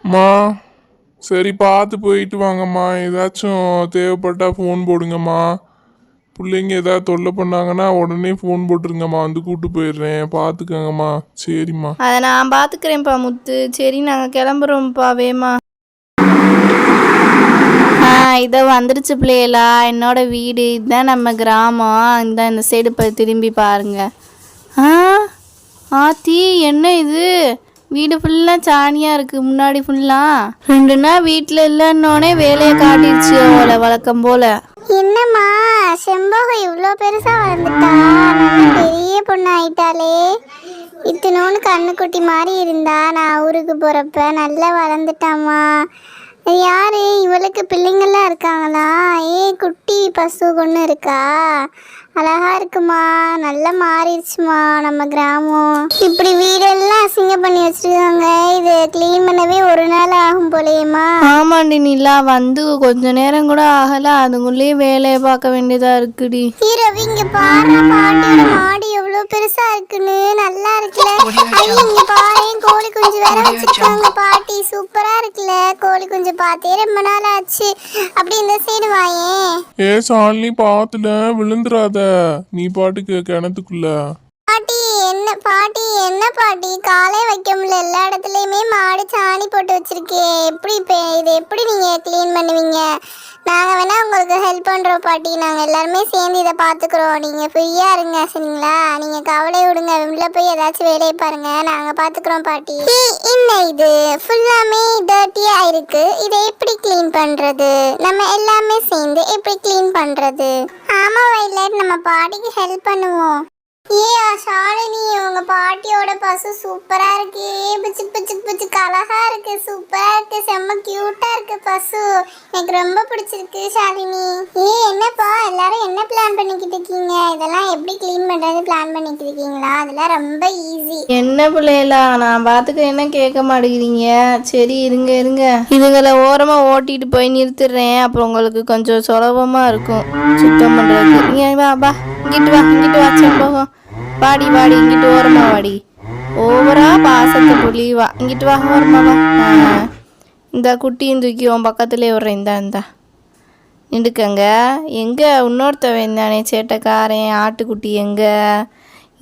அம்மா சரி பார்த்து போயிட்டு வாங்கம்மா. ஏதாச்சும் தேவைப்பட்டா ஃபோன் போடுங்கம்மா. பிள்ளைங்க ஏதாவது தொல்லை பண்ணாங்கன்னா உடனே ஃபோன் போட்டுருங்கம்மா. வந்து கூப்பிட்டு போயிடுறேன். பார்த்துக்கங்கம்மா. சரிம்மா. அதை நான் பார்த்துக்கிறேன்ப்பா முத்து. சரி நாங்கள் கிளம்புறோம்ப்பா வேமா. இதை வந்துடுச்சு பிள்ளைகளா, என்னோட வீடு. இதுதான் நம்ம கிராமம். இந்த சைடு திரும்பி பாருங்க. ஆத்தி என்ன இது, வீடு ஃபுல்லாக சாணியாக இருக்குது. முன்னாடி ஃபுல்லாக 2 நாள் வீட்டில் இல்லைன்னொடனே வேலையை காட்டிடுச்சு அவளை வழக்கம் போல். என்னம்மா செம்பகம் இவ்வளோ பெருசாக வளர்ந்துட்டா, பெரிய பொண்ணு ஆயிட்டாலே. இத்தனோன்னு கண்ணுக்குட்டி மாதிரி இருந்தா நான் ஊருக்கு போகிறப்ப நல்லா வளர்ந்துட்டாம்மா. யாரு இவளுக்கு பிள்ளைங்கள்லாம் இருக்காங்களா? குட்டி பசு கொண்டு இருக்கா, அழகா இருக்குமா, நல்லா மாறிடுச்சுமா நம்ம கிராமம். இப்படி வீடெல்லாம் அசிங்கம் பண்ணி வச்சிருக்காங்க. இது கிளீன் பண்ணவே ஒரு நாள் ஆகும் போலேயேம்மா. ஆமாண்டி நிலா, வந்து கொஞ்ச நேரம் கூட ஆகல, அதுக்குள்ளேயே வேலையை பார்க்க வேண்டியதா இருக்குடி. ரவி இங்க பாரு, பாட்டியோட மாடு எவ்வளவு பெருசா இருக்குன்னு. நல்லா இருக்குல்ல. இங்க பாரு, கோழி குஞ்சு வேற வச்சிருக்காங்க பாட்டி. சூப்பரா இருக்குல்ல கோழி குஞ்சு. பார்த்தே ரொம்ப நாள் ஆச்சு. அப்படி இந்த சைடு வாயே. சாலினி பாத்துல விழுந்துராத, நீ பாட்டுக்கு கிணத்துக்குள்ள. பாட்டி என்ன பாட்டி காலே வைக்க முடியல, எல்லா இடத்துலயுமே மாடு சாணி போட்டு வச்சிருக்கே. இது எப்படி நீங்க கிளீன் பண்ணுவீங்க? நாங்க வேணா உங்களுக்கு ஹெல்ப் பண்றோம் பாட்டி. நாங்க எல்லாருமே சேர்ந்து இதை பாத்துக்கிறோம். நீங்க ஃப்ரீயா இருங்க சரிங்களா? நீங்க கவலை விடுங்க, உள்ள போய் ஏதாச்சும் வேலையை பாருங்க, நாங்க பாத்துக்கிறோம் பாட்டி. என்ன இது ஃபுல்லாமே டர்ட்டியா இருக்கு, இதை எப்படி கிளீன் பண்றது? நம்ம எல்லாமே சேர்ந்து எப்படி கிளீன் பண்றது? ஆமா வைலட், நம்ம பாட்டிக்கு ஹெல்ப் பண்ணுவோம். ஷாலினி, உங்க பாட்டியோட பசு சூப்பரா இருக்கு. பிச்சு பிச்சு பிச்சு அழகா இருக்கு, சூப்பரா இருக்கு, செம்ம கியூட்டா இருக்கு பசு. எனக்கு ரொம்ப பிடிச்சிருக்கு ஷாலினி. என்னப்பா எல்லாரும் என்ன பிளான் பண்ணிக்கிட்டு இருக்கீங்க? இதெல்லாம் எப்படி கிளீன் பண்றது பிளான் பண்ணிக்கிட்டு இருக்கீங்களா? அதெல்லாம் ரொம்ப ஈஸி. என்ன பிள்ளைகளா, நான் பார்த்துக்க என்ன கேட்க மாட்டேங்கிறீங்க? சரி இருங்க இருங்க, இதுங்களை ஓரமா ஓட்டிட்டு போய் நிறுத்திடுறேன். அப்புறம் உங்களுக்கு கொஞ்சம் சுலபமா இருக்கும் சுத்தம் பண்றதுக்கு. நீங்க வா, இங்கிட்டு வா செம்பகம். வாடி இங்கிட்டு ஓரமா வாடி. ஓவரா பாசத்தை புலிவா. இங்கிட்டு வா, ஓரமா வா. இந்த குட்டியும் தூக்கி உன் பக்கத்துலேயே விட்றேன். இந்தா நின்றுக்கங்க. எங்கே இன்னொருத்தவன் தானே சேட்டைக்காரன் ஆட்டுக்குட்டி எங்கே?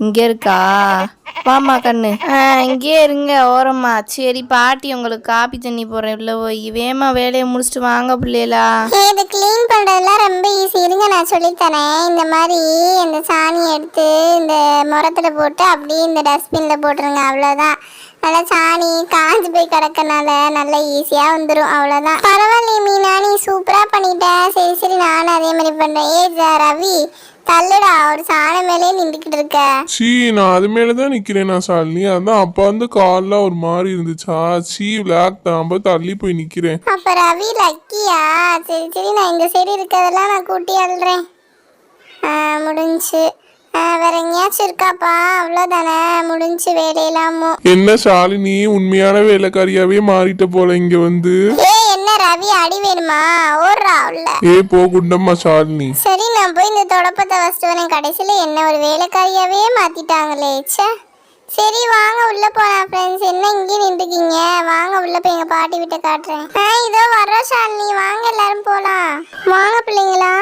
இங்கே இருக்கா? வாமா கண்ணு. இங்கேயே இருங்க ஓரமா. சரி பாட்டி உங்களுக்கு காப்பி தண்ணி போடுறேன், உள்ள போய் வேமா வேலையை முடிச்சுட்டு வாங்க பிள்ளைகளா. இது கிளீன் பண்றதெல்லாம் ரொம்ப ஈஸி. இருங்க நான் சொல்லித்தரேன். இந்த மாதிரி இந்த சாணியை எடுத்து இந்த முரத்துல போட்டு அப்படியே இந்த டஸ்ட்பின்ல போட்டுருங்க, அவ்வளோதான். நல்லா சாணி காஞ்சு போய் கிடக்கனால நல்லா ஈஸியா வந்துடும், அவ்வளோதான். பரவாயில்லையே மீனா, நீ சூப்பரா பண்ணிட்டேன். சரி நானும் அதே மாதிரி பண்றேன். ரவி தள்ளுடா, ஒரு சாண மேலே நின்றுக்கிட்டு இருக்க. நான் அது மேலதான் நிக்கிறேன் நான் ஷாலினி. அதான் அப்ப வந்து கால்ல ஒரு மாதிரி இருந்துச்சா, பிளாக் தான் தள்ளி போய் நிக்கிறேன். அப்ப ரவி லக்கியா? சரி நான் இந்த சைடு இருக்கிறதெல்லாம் நான் கூட்டி அள்ளுறேன். முடிஞ்சு. வேற எங்கேயாச்சும் இருக்காப்பா? அவ்வளோதானே, முடிஞ்சு வேலையிலாமோ. என்ன ஷாலினி உண்மையான வேலைக்காரியாவே மாறிட்ட போல இங்க வந்து. என்ன ரவி அடி வேணுமா? ஓடுறா உள்ள. போ குண்டம்மா ஷாலினி. சரி நான் போய் இந்த தொடப்பத்தை வச்சுட்டு வரேன். கடைசியில என்ன ஒரு வேலைக்காரியாவே மாத்திட்டாங்களே. சரி வாங்க உள்ள போலாம் ஃப்ரெண்ட்ஸ். என்ன இங்கே நின்றுக்கீங்க? வாங்க உள்ள போய் எங்க பாட்டி வீட்டை காட்டுறேன். இதோ வர்றோம் ஷாலினி, வாங்க எல்லாரும் போலாம். வாங்க பிள்ளைங்களா.